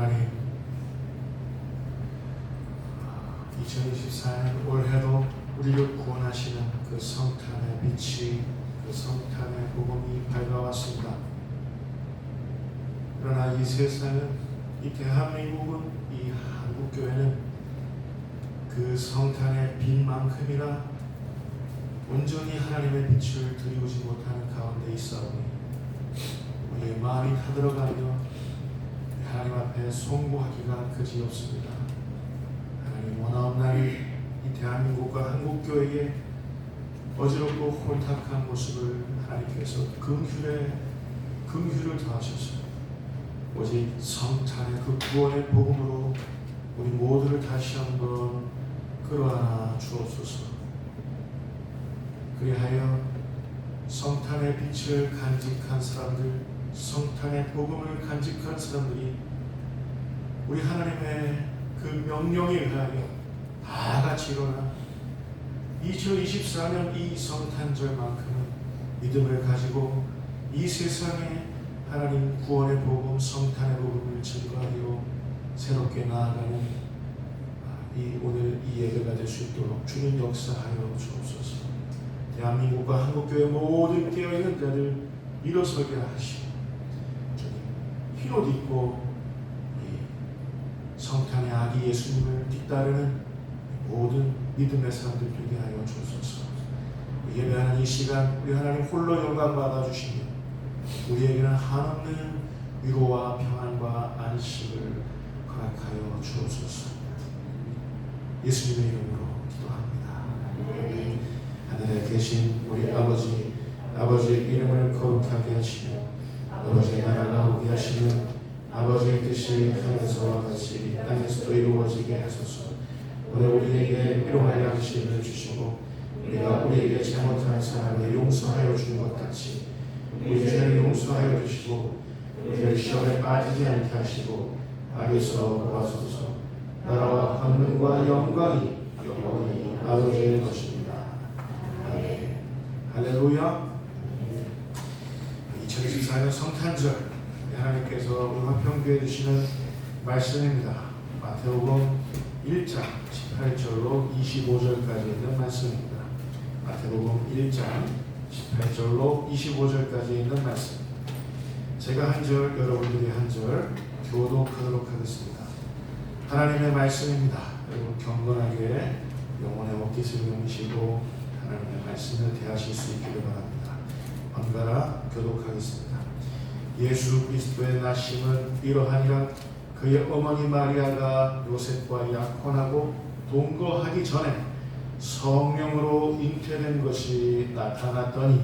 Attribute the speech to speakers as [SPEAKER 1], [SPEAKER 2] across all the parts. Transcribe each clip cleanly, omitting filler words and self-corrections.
[SPEAKER 1] 하나님, 2024년 올해도 우리를 구원하시는 그 성탄의 빛이, 그 성탄의 복음이 밝아왔습니다. 그러나 이 세상은, 이 대한민국은, 이 한국교회는 그 성탄의 빛만큼이나 온전히 하나님의 빛을 드리우지 못하는 가운데 있사오니 우리의 마음이 타들어가며 하나님 앞에 송구하기가 그지없습니다. 하나님, 원하옵나니 이 대한민국과 한국교회의 어지럽고 혼탁한 모습을 하나님께서 긍휼을 더하셔서 오직 성탄의 그 구원의 복음으로 우리 모두를 다시 한번 끌어안아 주옵소서. 그리하여 성탄의 빛을 간직한 사람들, 성탄의 복음을 간직한 사람들이 우리 하나님의 그 명령에 의하여 다 같이 일어나 2024년 이 성탄절만큼은 믿음을 가지고 이 세상에 하나님 구원의 복음, 성탄의 복음을 증거하기로 새롭게 나아가는 오늘 이 예배가 될 수 있도록 주님 역사하여 주옵소서. 대한민국과 한국교회 모든 깨어있는 자들 일어서게 하시고 주님 흰옷 입고 성탄의 아기 예수님을 뒤따르는 모든 믿음의 사람들 되게 하여 주옵소서. 예배하는 이 시간 우리 하나님 홀로 영광 받아주시며 우리에게는 한없는 위로와 평안과 안식을 허락하여 주옵소서. 예수님의 이름으로 기도합니다. 하늘에 계신 우리 아버지의 이름을 거룩하게 하시며 아버지의 나라가 오게 하시며 아버지의 뜻이 하늘에서와 같이 이 땅에서도 이루어지게 하소서. 오늘 우리에게 필요한 양식을 주시고 우리가 우리에게 잘못한 사람을 용서하여 주는 것 같이 우리 죄를 용서하여 주시고 우리를 시험에 빠지지 않게 하시고 악에서 구하소서. 나라와 권능과 영광이 영원히 아버지의 것입니다. 아멘. 할렐루야. 2024년 성탄절 하나님께서 우리 화평교회 주시는 말씀입니다. 마태복음 1장 18절로 25절까지 있는 말씀입니다. 마태복음 1장 18절로 25절까지 있는 말씀. 제가 한 절, 여러분들이 한 절 교독하도록 하겠습니다. 하나님의 말씀입니다. 여러분 경건하게 영혼의 옷깃을 여미시고 하나님의 말씀을 대하실 수 있기를 바랍니다. 번갈아 교독하겠습니다. 예수 그리스도의 나심은 이러하니라. 그의 어머니 마리아가 요셉과 약혼하고 동거하기 전에 성령으로 잉태된 것이 나타났더니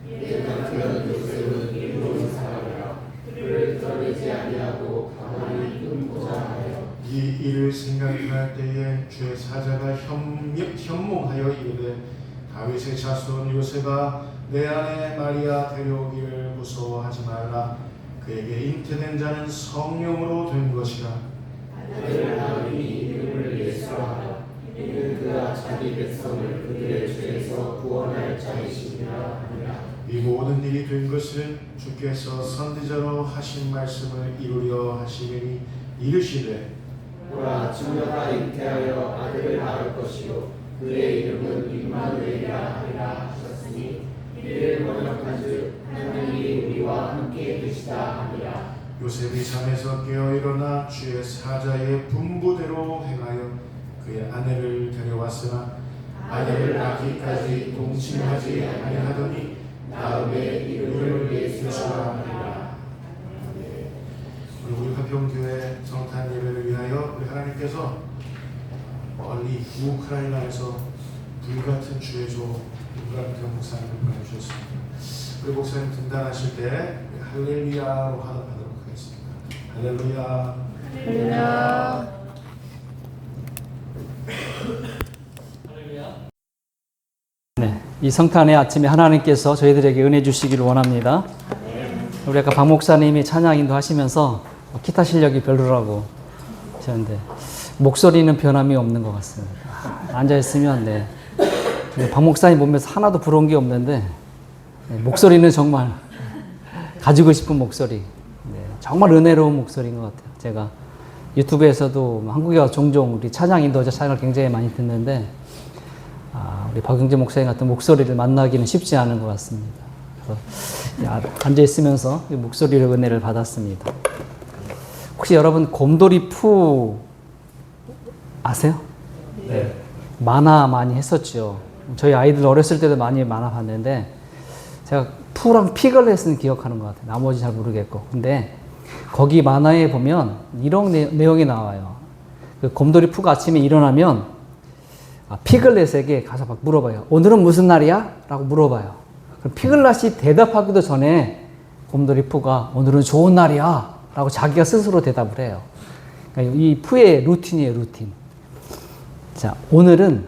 [SPEAKER 2] 요셉은 일본 사람이라 그를 떠내지 아니하고 가만히 끊고자 하여
[SPEAKER 1] 이 일을 생각할 때에 주의 사자가 현몽하여 이르되 다윗의 자손 요셉아 내 아내 마리아 데려오기를 무서워하지 말라. 그에게 잉태된 자는 성령으로 된 것이라.
[SPEAKER 2] 아들 낳으니 이름을 예수라 하라. 이는 그가 자기 백성을 그들의 죄에서 구원할 자이시니라 하니라.
[SPEAKER 1] 이 모든 일이 된 것은 주께서 선지자로 하신 말씀을 이루려 하시리니 이르시되
[SPEAKER 2] 보라 처녀가 잉태하여 아들을 낳을 것이요 그의 이름은 임마누엘이라 하리라 하셨으니 이를 번역한즉 하나님이 우리와 함께 계시다 하니라.
[SPEAKER 1] 요셉이 잠에서 깨어 일어나 주의 사자의 분부대로 행하여 그의 아내를 데려왔으나 아내를 낳기까지 동침하지 아니하더니 다음에 이름을 예수라 하니라. 우리 화평교회 성탄 예배를 위하여 우리 하나님께서 멀리 우크라이나에서 불같은 주의 조 임관경 목사님을 보내주셨습니다. 우리 목사님 등단하실 때 할렐루야로 하도록 하겠습니다. 할렐루야.
[SPEAKER 3] 할렐루야.
[SPEAKER 4] 네, 이 성탄의 아침에 하나님께서 저희들에게 은혜 주시기를 원합니다. 우리 아까 박 목사님이 찬양 인도하시면서 기타 실력이 별로라고 하셨는데 목소리는 변함이 없는 것 같습니다. 앉아 있으면 네, 박 목사님 보면서 하나도 부러운 게 없는데 네, 목소리는 정말 가지고 싶은 목소리, 네, 정말 은혜로운 목소리인 것 같아요. 제가 유튜브에서도 한국에 와서 종종 우리 찬양 인도자 찬양을 굉장히 많이 듣는데 우리 박영재 목사님 같은 목소리를 만나기는 쉽지 않은 것 같습니다. 그래서 앉아 있으면서 목소리로 은혜를 받았습니다. 혹시 여러분 곰돌이 푸 아세요? 네. 만화 많이 했었죠. 저희 아이들 어렸을 때도 많이 만화 봤는데 제가 푸랑 피글렛은 기억하는 것 같아요. 나머지 잘 모르겠고. 근데 거기 만화에 보면 이런 내용이 나와요. 그 곰돌이 푸가 아침에 일어나면 피글렛에게 가서 막 물어봐요. 오늘은 무슨 날이야? 라고 물어봐요. 그럼 피글렛이 대답하기도 전에 곰돌이 푸가 오늘은 좋은 날이야 라고 자기가 스스로 대답을 해요. 그러니까 이 푸의 루틴이에요, 루틴. 자, 오늘은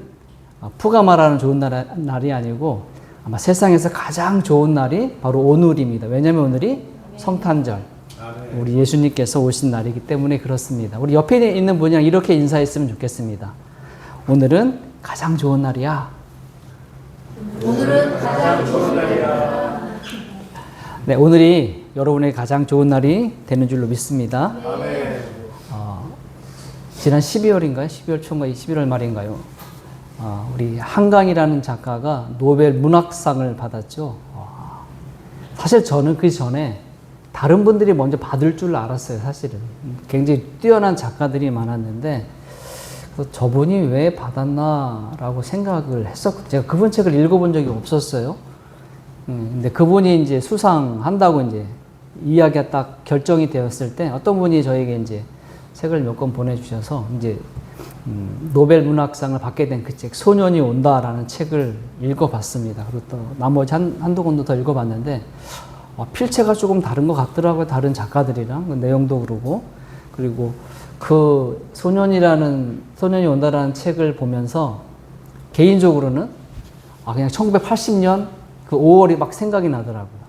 [SPEAKER 4] 푸가 말하는 좋은 날이 아니고 아마 세상에서 가장 좋은 날이 바로 오늘입니다. 왜냐하면 오늘이 성탄절, 우리 예수님께서 오신 날이기 때문에 그렇습니다. 우리 옆에 있는 분이랑 이렇게 인사했으면 좋겠습니다. 오늘은 가장 좋은 날이야.
[SPEAKER 3] 오늘은 가장 좋은 날이야.
[SPEAKER 4] 네, 오늘이 여러분의 가장 좋은 날이 되는 줄로 믿습니다. 지난 12월인가요? 12월 초인가 11월 말인가요? 우리 한강이라는 작가가 노벨 문학상을 받았죠. 사실 저는 그 전에 다른 분들이 먼저 받을 줄 알았어요, 사실은. 굉장히 뛰어난 작가들이 많았는데, 저분이 왜 받았나라고 생각을 했었거든요. 제가 그분 책을 읽어본 적이 없었어요. 근데 그분이 이제 수상한다고 이제 이야기가 딱 결정이 되었을 때 어떤 분이 저에게 이제 책을 몇 권 보내주셔서 이제 노벨 문학상을 받게 된 그 책, 소년이 온다라는 책을 읽어봤습니다. 그리고 또 나머지 한두 권도 더 읽어봤는데, 필체가 조금 다른 것 같더라고요. 다른 작가들이랑. 그 내용도 그러고. 그리고 그 소년이 온다라는 책을 보면서 개인적으로는 그냥 1980년 그 5월이 막 생각이 나더라고요.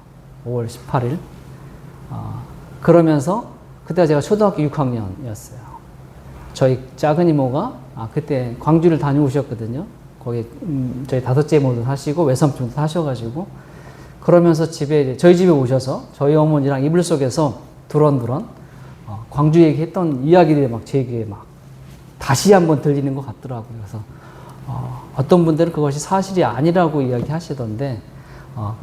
[SPEAKER 4] 5월 18일. 그러면서 그때가 제가 초등학교 6학년이었어요. 저희 작은 이모가 그때 광주를 다녀오셨거든요. 거기 저희 다섯째 이모도 사시고 외삼촌도 사셔가지고 그러면서 저희 집에 오셔서 저희 어머니랑 이불 속에서 두런두런 광주 얘기했던 이야기들이 막 제게 막 다시 한번 들리는 것 같더라고요. 그래서 어떤 분들은 그것이 사실이 아니라고 이야기하시던데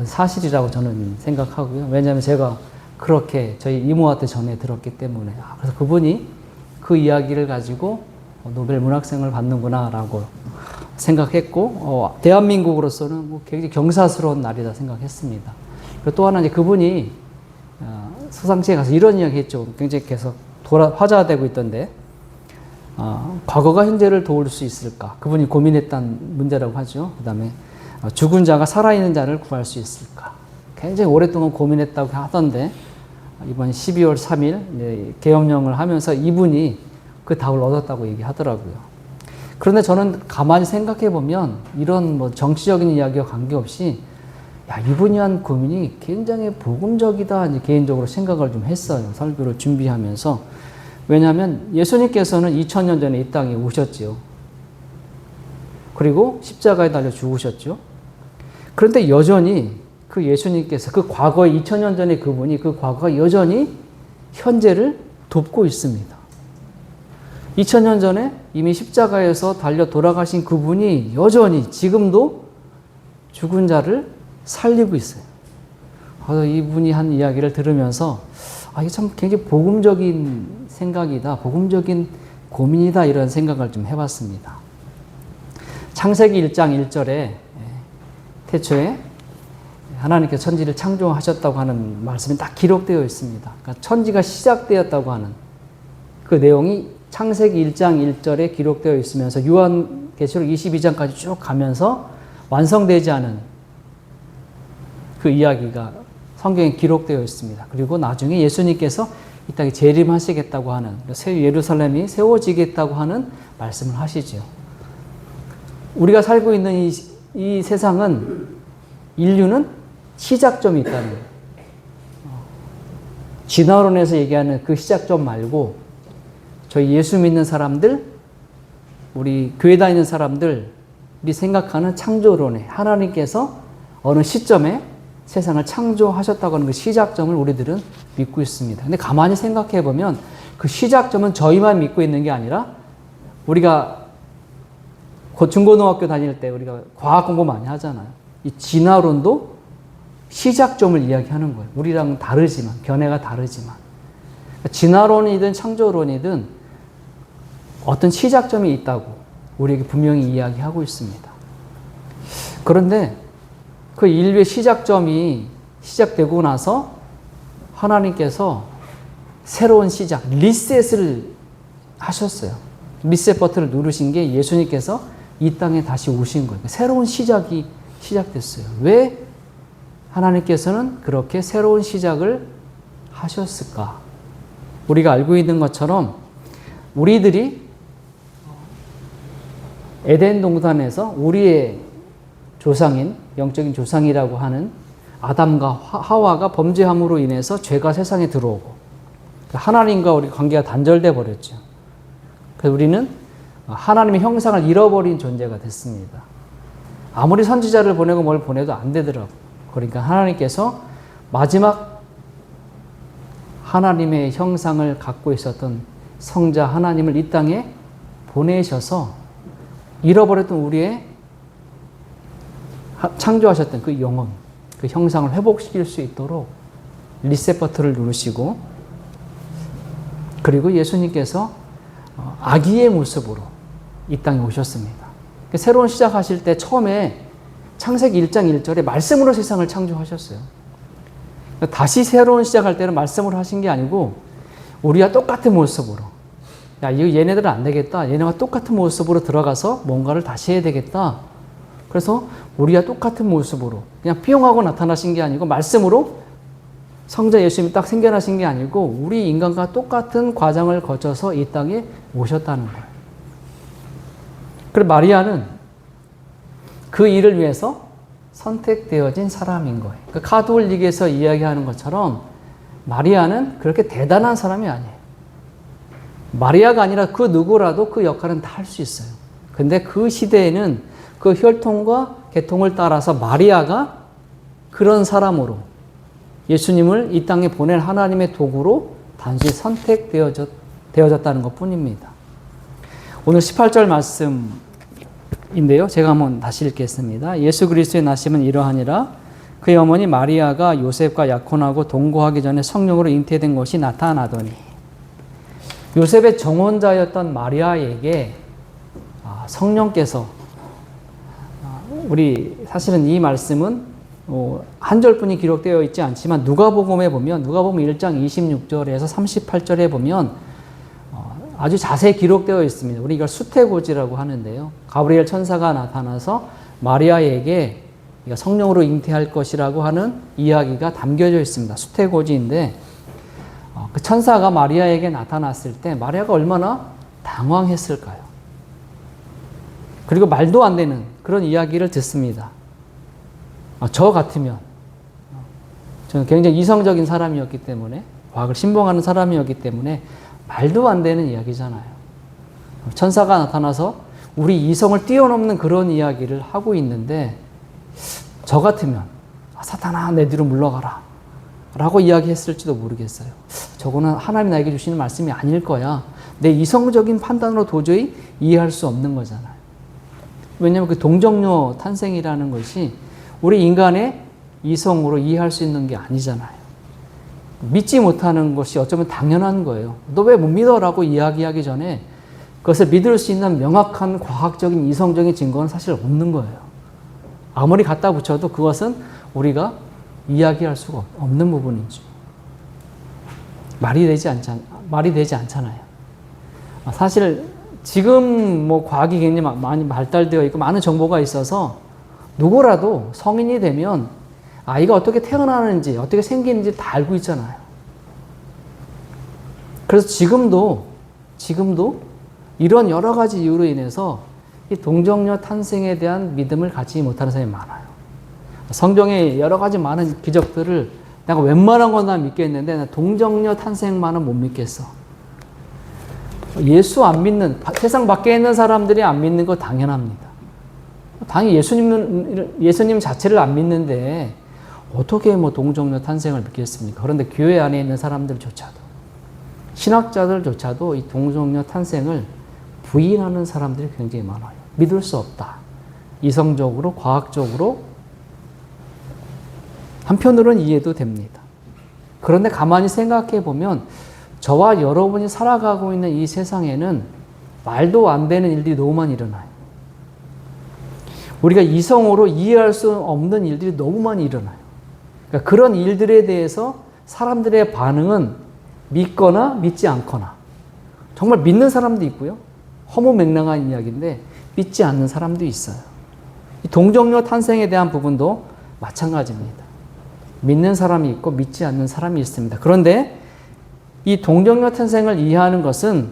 [SPEAKER 4] 사실이라고 저는 생각하고요. 왜냐하면 제가 그렇게 저희 이모한테 전해 들었기 때문에. 그래서 그분이 그 이야기를 가지고 노벨 문학상을 받는구나라고 생각했고, 대한민국으로서는 뭐 굉장히 경사스러운 날이다 생각했습니다. 그리고 또 하나 이제 그분이 수상식에 가서 이런 이야기 했죠. 굉장히 계속 화제되고 있던데, 과거가 현재를 도울 수 있을까? 그분이 고민했던 문제라고 하죠. 그 다음에 죽은 자가 살아있는 자를 구할 수 있을까? 굉장히 오랫동안 고민했다고 하던데, 이번 12월 3일 계엄령을 하면서 이분이 그 답을 얻었다고 얘기하더라고요. 그런데 저는 가만히 생각해 보면 이런 뭐 정치적인 이야기와 관계없이 이분이 한 고민이 굉장히 복음적이다 이제 개인적으로 생각을 좀 했어요. 설교를 준비하면서. 왜냐하면 예수님께서는 2000년 전에 이 땅에 오셨죠. 그리고 십자가에 달려 죽으셨죠. 그런데 여전히 그 예수님께서 그 과거에 2000년 전에 그분이 그 과거가 여전히 현재를 돕고 있습니다. 2000년 전에 이미 십자가에서 달려 돌아가신 그분이 여전히 지금도 죽은 자를 살리고 있어요. 그래서 이분이 한 이야기를 들으면서 이게 참 굉장히 복음적인 생각이다, 복음적인 고민이다 이런 생각을 좀 해봤습니다. 창세기 1장 1절에 태초에 하나님께서 천지를 창조하셨다고 하는 말씀이 딱 기록되어 있습니다. 그러니까 천지가 시작되었다고 하는 그 내용이 창세기 1장 1절에 기록되어 있으면서 요한계시록 22장까지 쭉 가면서 완성되지 않은 그 이야기가 성경에 기록되어 있습니다. 그리고 나중에 예수님께서 이 땅에 재림하시겠다고 하는 새 예루살렘이 세워지겠다고 하는 말씀을 하시죠. 우리가 살고 있는 이 세상은 인류는 시작점이 있다는 거예요. 진화론에서 얘기하는 그 시작점 말고 저희 예수 믿는 사람들, 우리 교회 다니는 사람들이 생각하는 창조론에 하나님께서 어느 시점에 세상을 창조하셨다고 하는 그 시작점을 우리들은 믿고 있습니다. 근데 가만히 생각해 보면 그 시작점은 저희만 믿고 있는 게 아니라 우리가 중고등학교 다닐 때 우리가 과학 공부 많이 하잖아요. 이 진화론도 시작점을 이야기하는 거예요. 우리랑 다르지만, 견해가 다르지만. 진화론이든 창조론이든 어떤 시작점이 있다고 우리에게 분명히 이야기하고 있습니다. 그런데 그 인류의 시작점이 시작되고 나서 하나님께서 새로운 시작, 리셋을 하셨어요. 리셋 버튼을 누르신 게 예수님께서 이 땅에 다시 오신 거예요. 새로운 시작이 시작됐어요. 왜 하나님께서는 그렇게 새로운 시작을 하셨을까? 우리가 알고 있는 것처럼 우리들이 에덴 동산에서 우리의 조상인, 영적인 조상이라고 하는 아담과 하와가 범죄함으로 인해서 죄가 세상에 들어오고 하나님과 우리 관계가 단절돼 버렸죠. 그래서 우리는 하나님의 형상을 잃어버린 존재가 됐습니다. 아무리 선지자를 보내고 뭘 보내도 안 되더라고요. 그러니까 하나님께서 마지막 하나님의 형상을 갖고 있었던 성자 하나님을 이 땅에 보내셔서 잃어버렸던 우리의 창조하셨던 그 영혼, 그 형상을 회복시킬 수 있도록 리셋 버튼을 누르시고, 그리고 예수님께서 아기의 모습으로 이 땅에 오셨습니다. 새로운 시작하실 때 처음에 창세기 1장 1절에 말씀으로 세상을 창조하셨어요. 다시 새로운 시작할 때는 말씀으로 하신 게 아니고 우리와 똑같은 모습으로, 야, 이거 얘네들은 안 되겠다. 얘네와 똑같은 모습으로 들어가서 뭔가를 다시 해야 되겠다. 그래서 우리와 똑같은 모습으로 그냥 삐용하고 나타나신 게 아니고 말씀으로 성자 예수님이 딱 생겨나신 게 아니고 우리 인간과 똑같은 과정을 거쳐서 이 땅에 오셨다는 거예요. 그리고 마리아는 그 일을 위해서 선택되어진 사람인 거예요. 그 카톨릭에서 이야기하는 것처럼 마리아는 그렇게 대단한 사람이 아니에요. 마리아가 아니라 그 누구라도 그 역할은 다 할 수 있어요. 근데 그 시대에는 그 혈통과 계통을 따라서 마리아가 그런 사람으로 예수님을 이 땅에 보낼 하나님의 도구로 단순히 선택되어졌다는 것 뿐입니다. 오늘 18절 말씀인데요. 제가 한번 다시 읽겠습니다. 예수 그리스도의 나심은 이러하니라. 그의 어머니 마리아가 요셉과 약혼하고 동거하기 전에 성령으로 잉태된 것이 나타나더니. 요셉의 정혼자였던 마리아에게 성령께서, 우리 사실은 이 말씀은 한 절뿐이 기록되어 있지 않지만 누가복음에 보면 누가복음 1장 26절에서 38절에 보면 아주 자세히 기록되어 있습니다. 우리 이걸 수태고지라고 하는데요. 가브리엘 천사가 나타나서 마리아에게 성령으로 잉태할 것이라고 하는 이야기가 담겨져 있습니다. 수태고지인데 그 천사가 마리아에게 나타났을 때 마리아가 얼마나 당황했을까요? 그리고 말도 안 되는 그런 이야기를 듣습니다. 저 같으면, 저는 굉장히 이성적인 사람이었기 때문에, 과학을 신봉하는 사람이었기 때문에 말도 안 되는 이야기잖아요. 천사가 나타나서 우리 이성을 뛰어넘는 그런 이야기를 하고 있는데, 저 같으면 사탄아 내 뒤로 물러가라 라고 이야기했을지도 모르겠어요. 저거는 하나님이 나에게 주시는 말씀이 아닐 거야. 내 이성적인 판단으로 도저히 이해할 수 없는 거잖아요. 왜냐하면 그 동정녀 탄생이라는 것이 우리 인간의 이성으로 이해할 수 있는 게 아니잖아요. 믿지 못하는 것이 어쩌면 당연한 거예요. 너 왜 못 믿어? 라고 이야기하기 전에 그것을 믿을 수 있는 명확한 과학적인 이성적인 증거는 사실 없는 거예요. 아무리 갖다 붙여도 그것은 우리가 이야기할 수가 없는 부분이죠. 말이 되지 않잖아요. 사실 지금 과학이 굉장히 많이 발달되어 있고 많은 정보가 있어서 누구라도 성인이 되면 아이가 어떻게 태어나는지 어떻게 생기는지 다 알고 있잖아요. 그래서 지금도 이런 여러 가지 이유로 인해서 이 동정녀 탄생에 대한 믿음을 갖지 못하는 사람이 많아요. 성경에 여러 가지 많은 기적들을 내가 웬만한 건 다 믿겠는데 나 동정녀 탄생만은 못 믿겠어. 예수 안 믿는, 세상 밖에 있는 사람들이 안 믿는 거 당연합니다. 당연히 예수님 자체를 안 믿는데 어떻게 동정녀 탄생을 믿겠습니까? 그런데 교회 안에 있는 사람들조차도. 신학자들조차도 이 동정녀 탄생을 부인하는 사람들이 굉장히 많아요. 믿을 수 없다. 이성적으로, 과학적으로 한편으로는 이해도 됩니다. 그런데 가만히 생각해 보면 저와 여러분이 살아가고 있는 이 세상에는 말도 안 되는 일들이 너무 많이 일어나요. 우리가 이성으로 이해할 수 없는 일들이 너무 많이 일어나요. 그러니까 그런 일들에 대해서 사람들의 반응은 믿거나 믿지 않거나, 정말 믿는 사람도 있고요. 허무맹랑한 이야기인데 믿지 않는 사람도 있어요. 이 동정녀 탄생에 대한 부분도 마찬가지입니다. 믿는 사람이 있고 믿지 않는 사람이 있습니다. 그런데 이 동정녀 탄생을 이해하는 것은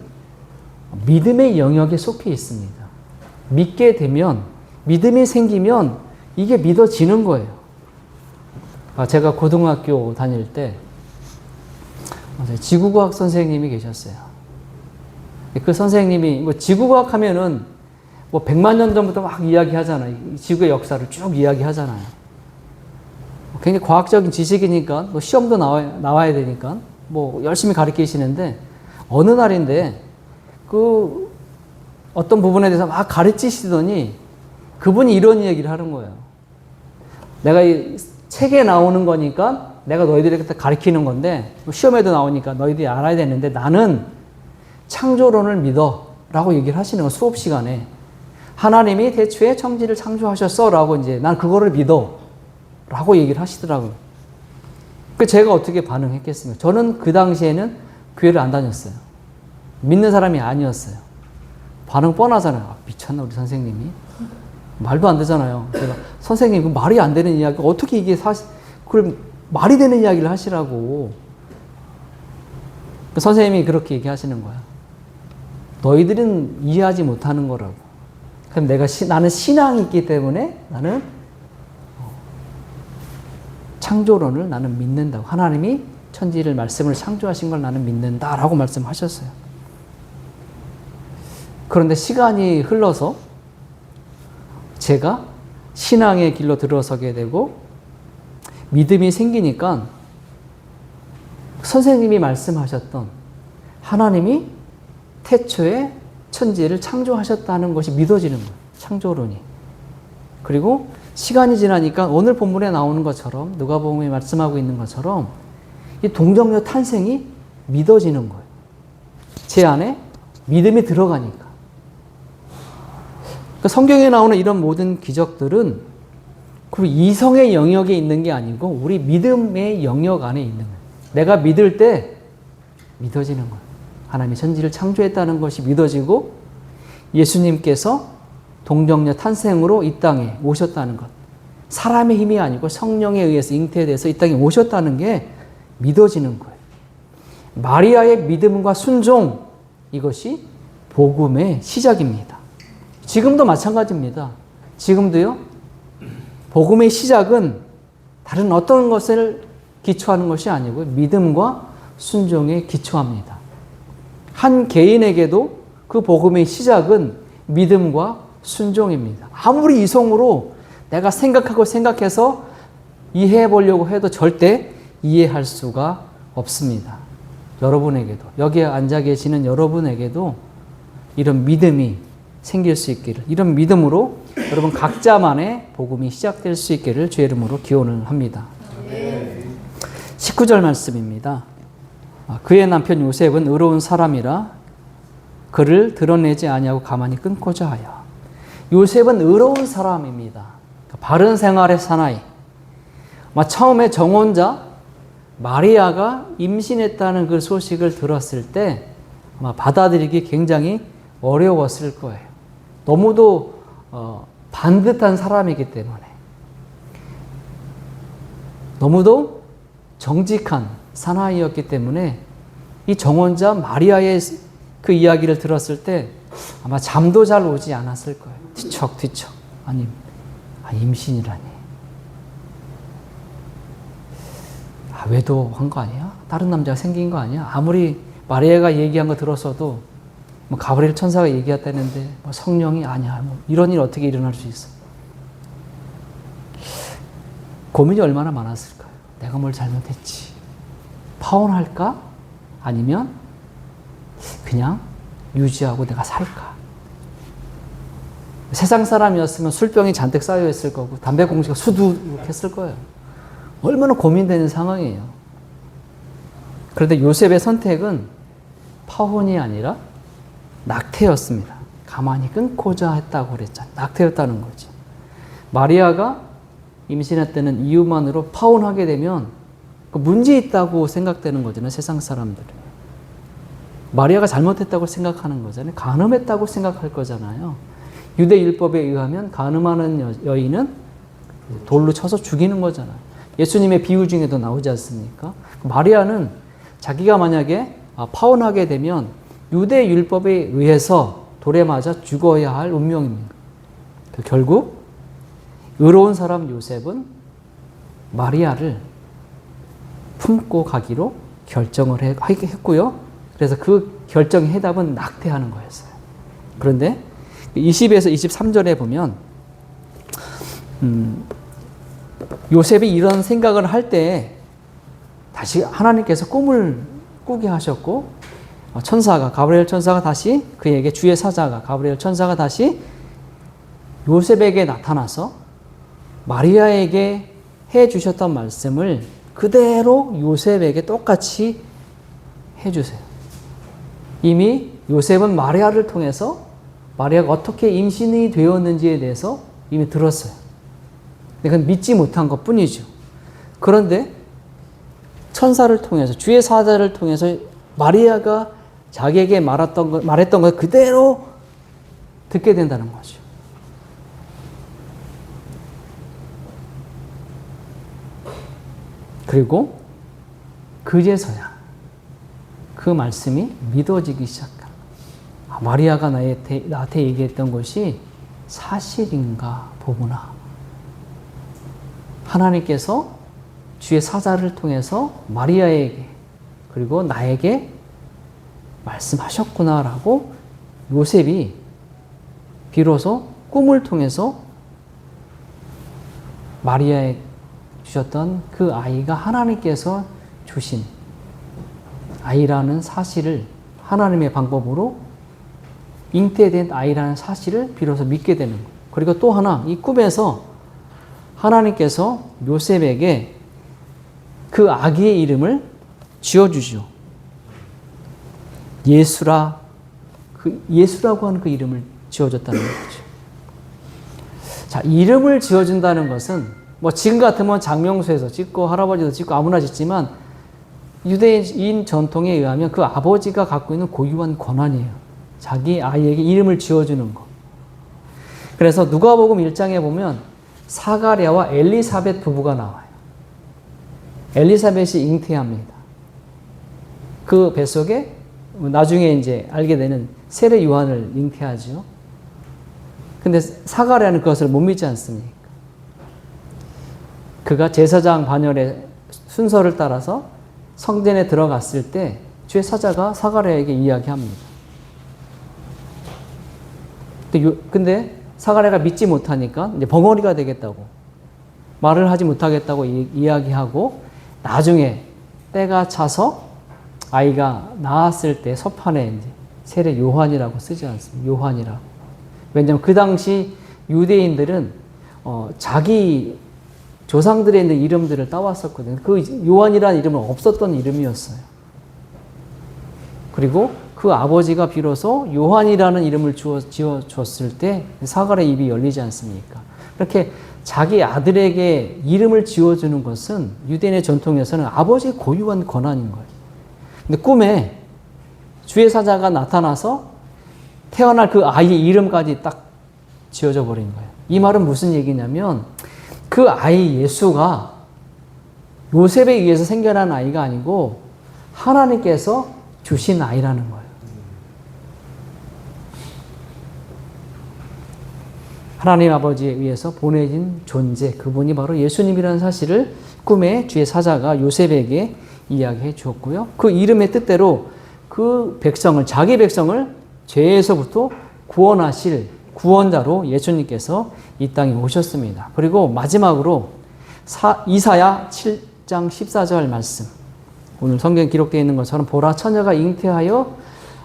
[SPEAKER 4] 믿음의 영역에 속해 있습니다. 믿게 되면, 믿음이 생기면 이게 믿어지는 거예요. 제가 고등학교 다닐 때 지구과학 선생님이 계셨어요. 그 선생님이 뭐 지구과학 하면은 뭐 100만 년 전부터 막 이야기하잖아요. 지구의 역사를 쭉 이야기하잖아요. 굉장히 과학적인 지식이니까 뭐 시험도 나와야 되니까 뭐 열심히 가르치시는데 어느 날인데 그 어떤 부분에 대해서 막 가르치시더니 그분이 이런 얘기를 하는 거예요. 내가 이 책에 나오는 거니까 내가 너희들에게 가르치는 건데 시험에도 나오니까 너희들이 알아야 되는데 나는 창조론을 믿어 라고 얘기를 하시는 거예요. 수업 시간에. 하나님이 태초에 천지를 창조하셨어 라고 이제 난 그거를 믿어 라고 얘기를 하시더라고요. 그 제가 어떻게 반응했겠습니까? 저는 그 당시에는 교회를 안 다녔어요. 믿는 사람이 아니었어요. 반응 뻔하잖아요. 아, 미쳤나 우리 선생님이? 말도 안 되잖아요. 제가 선생님 그 말이 안 되는 이야기 어떻게 이게 그걸 말이 되는 이야기를 하시라고. 그 선생님이 그렇게 얘기하시는 거야. 너희들은 이해하지 못하는 거라고. 그럼 나는 신앙이 있기 때문에 나는 창조론을 나는 믿는다고. 하나님이 천지를 말씀을 창조하신 걸 나는 믿는다라고 말씀하셨어요. 그런데 시간이 흘러서 제가 신앙의 길로 들어서게 되고 믿음이 생기니까 선생님이 말씀하셨던 하나님이 태초에 천지를 창조하셨다는 것이 믿어지는 거예요. 창조론이. 그리고 시간이 지나니까 오늘 본문에 나오는 것처럼 누가복음에 말씀하고 있는 것처럼 이 동정녀 탄생이 믿어지는 거예요. 제 안에 믿음이 들어가니까. 그러니까 성경에 나오는 이런 모든 기적들은 그 이성의 영역에 있는 게 아니고 우리 믿음의 영역 안에 있는 거예요. 내가 믿을 때 믿어지는 거예요. 하나님이 천지를 창조했다는 것이 믿어지고 예수님께서 동정녀 탄생으로 이 땅에 오셨다는 것. 사람의 힘이 아니고 성령에 의해서 잉태돼서 이 땅에 오셨다는 게 믿어지는 거예요. 마리아의 믿음과 순종, 이것이 복음의 시작입니다. 지금도 마찬가지입니다. 지금도요, 복음의 시작은 다른 어떤 것을 기초하는 것이 아니고 믿음과 순종에 기초합니다. 한 개인에게도 그 복음의 시작은 믿음과 순종입니다. 아무리 이성으로 내가 생각해서 이해해 보려고 해도 절대 이해할 수가 없습니다. 여러분에게도, 여기에 앉아 계시는 여러분에게도 이런 믿음이 생길 수 있기를, 이런 믿음으로 여러분 각자만의 복음이 시작될 수 있기를 주의 이름으로 기원을 합니다. 19절 말씀입니다. 그의 남편 요셉은 의로운 사람이라 그를 드러내지 아니하고 가만히 끊고자 하여. 요셉은 의로운 사람입니다. 바른 생활의 사나이. 처음에 정혼자 마리아가 임신했다는 그 소식을 들었을 때 아마 받아들이기 굉장히 어려웠을 거예요. 너무도 반듯한 사람이기 때문에, 너무도 정직한 사나이였기 때문에 이 정혼자 마리아의 그 이야기를 들었을 때 아마 잠도 잘 오지 않았을 거예요. 뒤척뒤척. 아니, 임신이라니. 외도한 거 아니야? 다른 남자가 생긴 거 아니야? 아무리 마리아가 얘기한 거 들었어도 가브리엘 천사가 얘기했다는데 성령이 아니야. 이런 일 어떻게 일어날 수 있어? 고민이 얼마나 많았을까요? 내가 뭘 잘못했지? 파혼할까? 아니면 그냥 유지하고 내가 살까? 세상 사람이었으면 술병이 잔뜩 쌓여 있을 거고 담배 공기가 수두룩했을 거예요. 얼마나 고민되는 상황이에요. 그런데 요셉의 선택은 파혼이 아니라 낙태였습니다. 가만히 끊고자 했다고 그랬잖아요. 낙태였다는 거죠. 마리아가 임신했다는 이유만으로 파혼하게 되면 문제 있다고 생각되는 거잖아요. 세상 사람들은. 마리아가 잘못했다고 생각하는 거잖아요. 간음했다고 생각할 거잖아요. 유대 율법에 의하면 간음하는 여인은 돌로 쳐서 죽이는 거잖아요. 예수님의 비유 중에도 나오지 않습니까? 마리아는 자기가 만약에 파혼하게 되면 유대 율법에 의해서 돌에 맞아 죽어야 할 운명입니다. 결국 의로운 사람 요셉은 마리아를 품고 가기로 결정을 했고요. 그래서 그 결정의 해답은 낙태하는 거였어요. 그런데 20에서 23절에 보면 요셉이 이런 생각을 할 때 다시 하나님께서 꿈을 꾸게 하셨고 가브리엘 천사가 다시 그에게 주의 사자가 가브리엘 천사가 다시 요셉에게 나타나서 마리아에게 해 주셨던 말씀을 그대로 요셉에게 똑같이 해 주세요. 이미 요셉은 마리아를 통해서 마리아가 어떻게 임신이 되었는지에 대해서 이미 들었어요. 그건 믿지 못한 것 뿐이죠. 그런데 천사를 통해서 주의 사자를 통해서 마리아가 자기에게 말했던 걸 그대로 듣게 된다는 거죠. 그리고 그제서야 그 말씀이 믿어지기 시작합니다. 마리아가 나한테 얘기했던 것이 사실인가 보구나. 하나님께서 주의 사자를 통해서 마리아에게 그리고 나에게 말씀하셨구나라고 요셉이 비로소 꿈을 통해서 마리아에 주셨던 그 아이가 하나님께서 주신 아이라는 사실을 하나님의 방법으로 잉태된 아이라는 사실을 비로소 믿게 되는 거예요. 그리고 또 하나, 이 꿈에서 하나님께서 요셉에게 그 아기의 이름을 지어주죠. 예수라고 하는 그 이름을 지어줬다는 거죠. 자, 이름을 지어준다는 것은 지금 같으면 장명소에서 짓고 할아버지도 짓고 아무나 짓지만 유대인 전통에 의하면 그 아버지가 갖고 있는 고유한 권한이에요. 자기 아이에게 이름을 지어주는 거. 그래서 누가복음 1장에 보면 사가랴와 엘리사벳 부부가 나와요. 엘리사벳이 잉태합니다. 그 뱃속에 나중에 이제 알게 되는 세례 요한을 잉태하죠. 근데 사가랴는 그것을 못 믿지 않습니까? 그가 제사장 반열의 순서를 따라서 성전에 들어갔을 때 주의 사자가 사가랴에게 이야기합니다. 근데 사가랴가 믿지 못하니까 이제 벙어리가 되겠다고 말을 하지 못하겠다고 이야기하고 나중에 때가 차서 아이가 나왔을 때 서판에 이제 세례 요한이라고 쓰지 않습니다. 요한이라고. 왜냐하면 그 당시 유대인들은 자기 조상들에 있는 이름들을 따왔었거든요. 그 요한이라는 이름은 없었던 이름이었어요. 그리고 그 아버지가 비로소 요한이라는 이름을 지어줬을 때 사가랴 입이 열리지 않습니까? 그렇게 자기 아들에게 이름을 지어주는 것은 유대인의 전통에서는 아버지의 고유한 권한인 거예요. 근데 꿈에 주의 사자가 나타나서 태어날 그 아이의 이름까지 딱 지어져 버린 거예요. 이 말은 무슨 얘기냐면 그 아이 예수가 요셉에 의해서 생겨난 아이가 아니고 하나님께서 주신 아이라는 거예요. 하나님 아버지에 의해서 보내진 존재, 그분이 바로 예수님이라는 사실을 꿈에 주의 사자가 요셉에게 이야기해 주었고요. 그 이름의 뜻대로 그 백성을, 자기 백성을 죄에서부터 구원하실 구원자로 예수님께서 이 땅에 오셨습니다. 그리고 마지막으로 이사야 7장 14절 말씀. 오늘 성경에 기록되어 있는 것처럼 보라 처녀가 잉태하여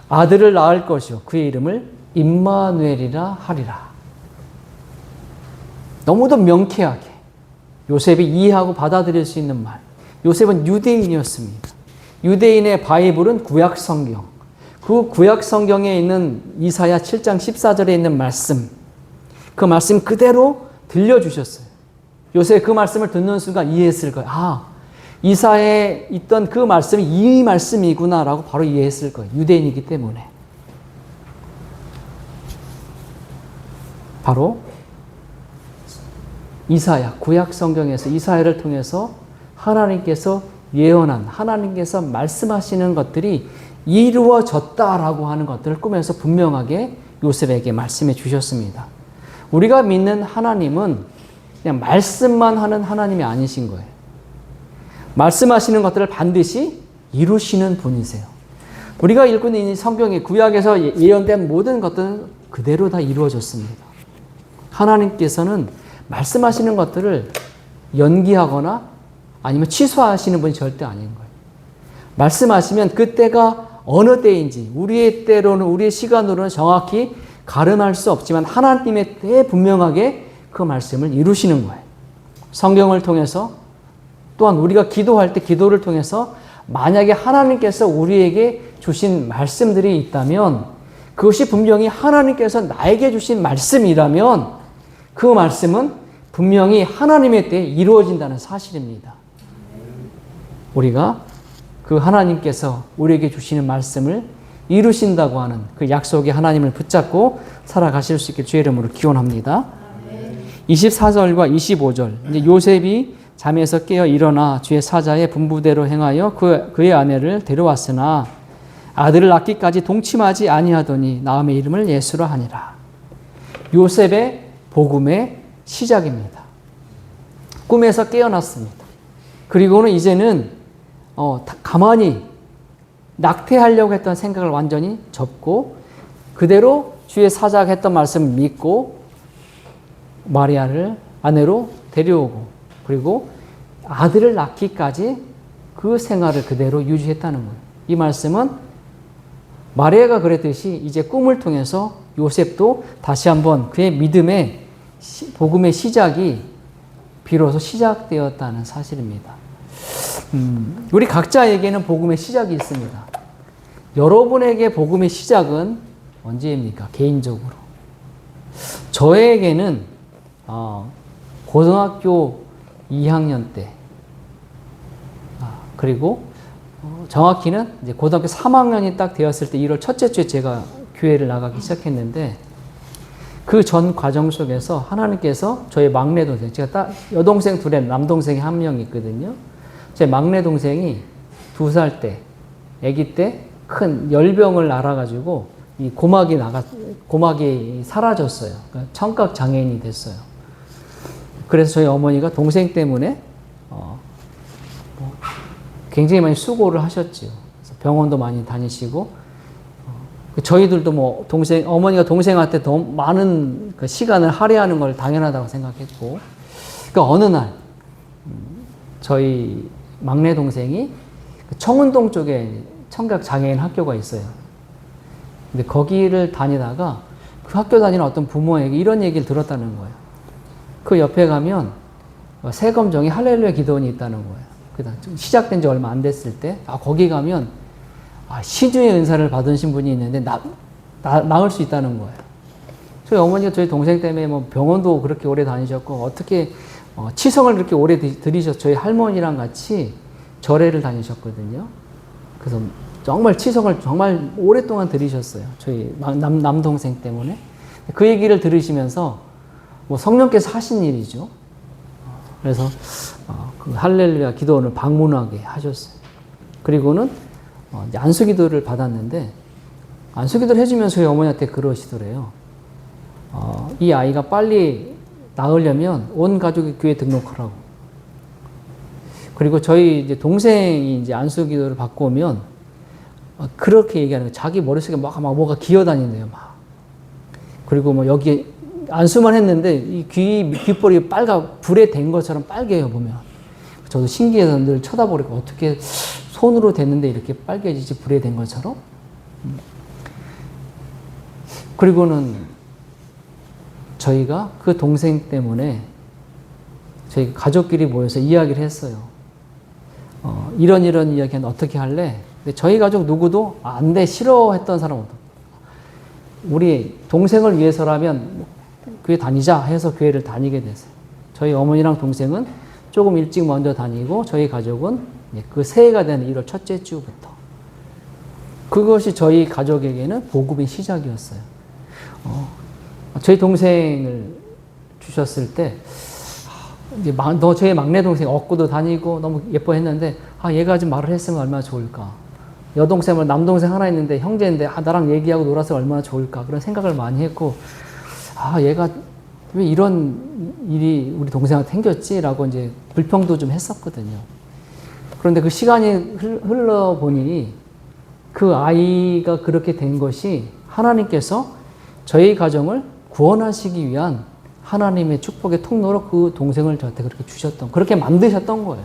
[SPEAKER 4] 아들을 낳을 것이요 그의 이름을 임마누엘이라 하리라. 너무도 명쾌하게 요셉이 이해하고 받아들일 수 있는 말. 요셉은 유대인이었습니다. 유대인의 바이블은 구약 성경. 그 구약 성경에 있는 이사야 7장 14절에 있는 말씀. 그 말씀 그대로 들려주셨어요. 요셉이 그 말씀을 듣는 순간 이해했을 거예요. 아, 이사야에 있던 그 말씀이 이 말씀이구나라고 바로 이해했을 거예요. 유대인이기 때문에. 바로 이사야, 구약 성경에서 이사야를 통해서 하나님께서 예언한, 하나님께서 말씀하시는 것들이 이루어졌다라고 하는 것들을 꿈에서 분명하게 요셉에게 말씀해 주셨습니다. 우리가 믿는 하나님은 그냥 말씀만 하는 하나님이 아니신 거예요. 말씀하시는 것들을 반드시 이루시는 분이세요. 우리가 읽고 있는 이 성경의 구약에서 예언된 모든 것들은 그대로 다 이루어졌습니다. 하나님께서는 말씀하시는 것들을 연기하거나 아니면 취소하시는 분이 절대 아닌 거예요. 말씀하시면 그때가 어느 때인지 우리의 때로는 우리의 시간으로는 정확히 가름할 수 없지만 하나님의 때에 분명하게 그 말씀을 이루시는 거예요. 성경을 통해서 또한 우리가 기도할 때 기도를 통해서 만약에 하나님께서 우리에게 주신 말씀들이 있다면 그것이 분명히 하나님께서 나에게 주신 말씀이라면 그 말씀은 분명히 하나님의 때에 이루어진다는 사실입니다. 우리가 그 하나님께서 우리에게 주시는 말씀을 이루신다고 하는 그 약속의 하나님을 붙잡고 살아가실 수 있게 주의 이름으로 기원합니다. 24절과 25절. 이제 요셉이 잠에서 깨어 일어나 주의 사자의 분부대로 행하여 그의 아내를 데려왔으나 아들을 낳기까지 동침하지 아니하더니 나음의 이름을 예수라 하니라. 요셉의 복음의 시작입니다. 꿈에서 깨어났습니다. 그리고는 이제는 가만히 낙태하려고 했던 생각을 완전히 접고 그대로 주의 사자가 했던 말씀을 믿고 마리아를 아내로 데려오고 그리고 아들을 낳기까지 그 생활을 그대로 유지했다는 거예요. 이 말씀은 마리아가 그랬듯이 이제 꿈을 통해서 요셉도 다시 한번 그의 믿음의 복음의 시작이 비로소 시작되었다는 사실입니다. 우리 각자에게는 복음의 시작이 있습니다. 여러분에게 복음의 시작은 언제입니까? 개인적으로. 저에게는 고등학교 2학년 때 그리고 정확히는 이제 고등학교 3학년이 딱 되었을 때 1월 첫째 주에 제가 교회를 나가기 시작했는데 그 전 과정 속에서 하나님께서 저희 막내 동생, 제가 딱 여동생 둘에 남동생이 한 명 있거든요. 제 막내 동생이 2살 때, 아기 때 큰 열병을 앓아가지고 이 고막이 사라졌어요. 그러니까 청각 장애인이 됐어요. 그래서 저희 어머니가 동생 때문에 굉장히 많이 수고를 하셨죠. 그래서 병원도 많이 다니시고 저희들도 뭐 어머니가 동생한테 더 많은 그 시간을 할애하는 걸 당연하다고 생각했고, 그러니까 어느 날 저희 막내 동생이 청운동 쪽에 청각 장애인 학교가 있어요. 근데 거기를 다니다가 그 학교 다니는 어떤 부모에게 이런 얘기를 들었다는 거예요. 그 옆에 가면 세검정이 할렐루야 기도원이 있다는 거예요. 그다음 시작된 지 얼마 안 됐을 때, 거기 가면 시주의 은사를 받으신 분이 있는데 나을 수 있다는 거예요. 저희 어머니가 저희 동생 때문에 뭐 병원도 그렇게 오래 다니셨고 어떻게 치성을 그렇게 오래 들이셨어요. 저희 할머니랑 같이 절에를 다니셨거든요. 그래서 정말 치성을 정말 오랫동안 들이셨어요. 저희 남동생 때문에. 그 얘기를 들으시면서 뭐 성령께서 하신 일이죠. 그래서 그 할렐루야 기도원을 방문하게 하셨어요. 그리고는 안수기도를 받았는데 안수기도를 해주면서 저희 어머니한테 그러시더래요. 이 아이가 빨리 나으려면 온 가족이 교회 등록하라고. 그리고 저희 이제 동생이 이제 안수기도를 받고 오면 그렇게 얘기하는 거예요. 자기 머릿속에 막 뭐가 기어다닌대요. 막. 그리고 뭐 여기 안수만 했는데 이 귓볼이 불에 댄 것처럼 빨개요, 보면. 저도 신기해서 늘 쳐다보니까 어떻게 손으로 댔는데 이렇게 빨개지지, 불에 댄 것처럼. 그리고는 저희가 그 동생 때문에 저희 가족끼리 모여서 이야기를 했어요. 이런 이야기는 어떻게 할래? 근데 저희 가족 누구도 안 돼, 싫어했던 사람 없어. 우리 동생을 위해서라면 교회 다니자 해서 교회를 다니게 됐어요. 저희 어머니랑 동생은 조금 일찍 먼저 다니고 저희 가족은 그 새해가 되는 1월 첫째 주부터. 그것이 저희 가족에게는 복음의 시작이었어요. 저희 동생을 주셨을 때 이제 저희 막내 동생 업고도 다니고 너무 예뻐했는데 얘가 좀 말을 했으면 얼마나 좋을까. 여동생, 남동생 하나 있는데 형제인데 나랑 얘기하고 놀아서 얼마나 좋을까. 그런 생각을 많이 했고 얘가 왜 이런 일이 우리 동생한테 생겼지라고 이제 불평도 좀 했었거든요. 그런데 그 시간이 흘러보니 그 아이가 그렇게 된 것이 하나님께서 저희 가정을 구원하시기 위한 하나님의 축복의 통로로 그 동생을 저한테 그렇게 주셨던, 그렇게 만드셨던 거예요.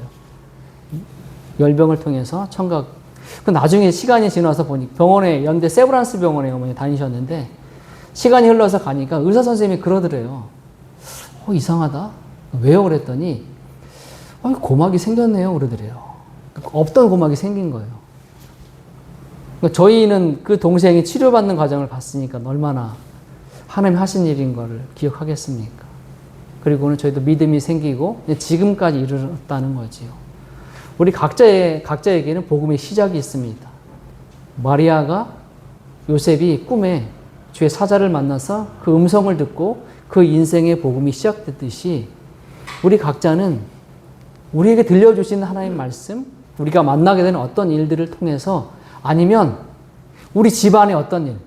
[SPEAKER 4] 열병을 통해서 청각. 나중에 시간이 지나서 보니 병원에, 연대 세브란스 병원에 어머니 다니셨는데 시간이 흘러서 가니까 의사 선생님이 그러더래요. 이상하다. 왜요? 그랬더니 고막이 생겼네요. 그러더래요. 없던 고막이 생긴 거예요. 그러니까 저희는 그 동생이 치료받는 과정을 봤으니까 얼마나 하나님 하신 일인 거를 기억하겠습니까? 그리고는 저희도 믿음이 생기고 지금까지 이르렀다는 거지요. 우리 각자에게는 복음의 시작이 있습니다. 마리아가 요셉이 꿈에 주의 사자를 만나서 그 음성을 듣고 그 인생의 복음이 시작됐듯이 우리 각자는 우리에게 들려주신 하나님의 말씀, 우리가 만나게 되는 어떤 일들을 통해서 아니면 우리 집안의 어떤 일,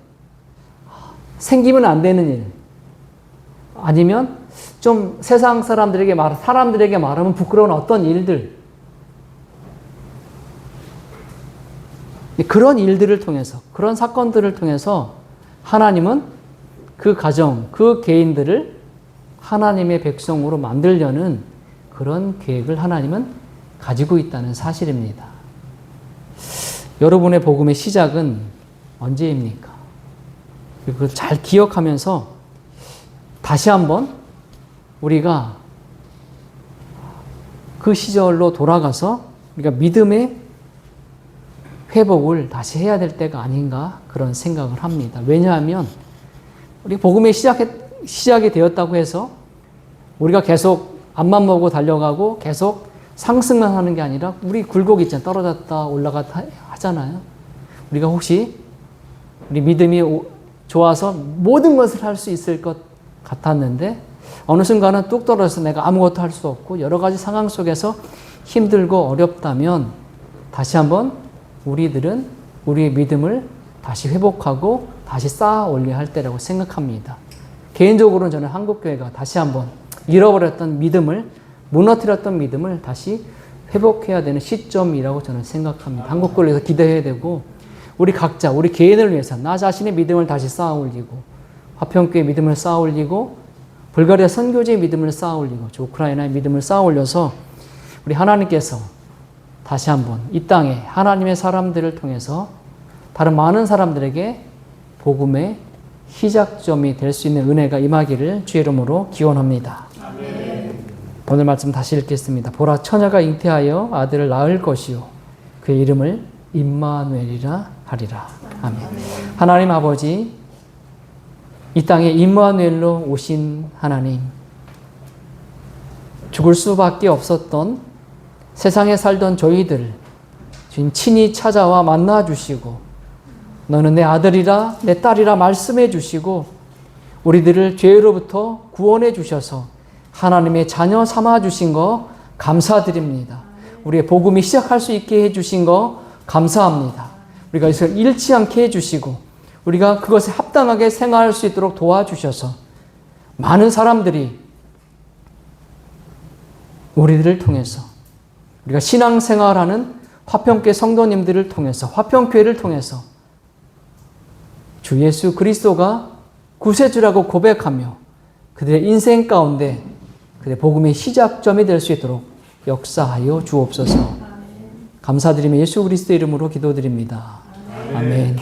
[SPEAKER 4] 생기면 안 되는 일, 아니면 좀 세상 사람들에게 말하면 부끄러운 어떤 일들, 그런 일들을 통해서, 그런 사건들을 통해서 하나님은 그 가정, 그 개인들을 하나님의 백성으로 만들려는 그런 계획을 하나님은 가지고 있다는 사실입니다. 여러분의 복음의 시작은 언제입니까? 그걸 잘 기억하면서 다시 한번 우리가 그 시절로 돌아가서 우리가 믿음의 회복을 다시 해야 될 때가 아닌가 그런 생각을 합니다. 왜냐하면 우리 복음의 시작이 되었다고 해서 우리가 계속 앞만 보고 달려가고 계속 상승만 하는 게 아니라 우리 굴곡이 있잖아요. 떨어졌다 올라갔다 하잖아요. 우리가 혹시 우리 믿음이 좋아서 모든 것을 할 수 있을 것 같았는데 어느 순간은 뚝 떨어져서 내가 아무것도 할 수 없고 여러 가지 상황 속에서 힘들고 어렵다면 다시 한번 우리들은 우리의 믿음을 다시 회복하고 다시 쌓아 올려야 할 때라고 생각합니다. 개인적으로는 저는 한국교회가 다시 한번 잃어버렸던 믿음을, 무너뜨렸던 믿음을 다시 회복해야 되는 시점이라고 저는 생각합니다. 한국교회를 위해서 기도해야 되고 우리 각자, 우리 개인을 위해서 나 자신의 믿음을 다시 쌓아 올리고 화평교회 믿음을 쌓아 올리고 불가리아 선교제의 믿음을 쌓아 올리고 우크라이나의 믿음을 쌓아 올려서 우리 하나님께서 다시 한번 이 땅에 하나님의 사람들을 통해서 다른 많은 사람들에게 복음의 시작점이 될 수 있는 은혜가 임하기를 주의 이름으로 기원합니다. 아멘. 오늘 말씀 다시 읽겠습니다. 보라, 처녀가 잉태하여 아들을 낳을 것이요 그의 이름을 임마누엘이라 하리라. 아멘. 하나님 아버지, 이 땅에 임마누엘로 오신 하나님, 죽을 수밖에 없었던 세상에 살던 저희들 주님 친히 찾아와 만나 주시고 너는 내 아들이라 내 딸이라 말씀해 주시고 우리들을 죄로부터 구원해 주셔서 하나님의 자녀 삼아 주신 거 감사드립니다. 우리의 복음이 시작할 수 있게 해 주신 거 감사합니다. 우리가 이것을 잃지 않게 해 주시고 우리가 그것에 합당하게 생활할 수 있도록 도와주셔서 많은 사람들이 우리들을 통해서 우리가 신앙생활하는 화평교회 성도님들을 통해서 화평교회를 통해서 주 예수 그리스도가 구세주라고 고백하며 그들의 인생 가운데 그들의 복음의 시작점이 될 수 있도록 역사하여 주옵소서. 감사드리며 예수 그리스도 이름으로 기도드립니다. 아멘.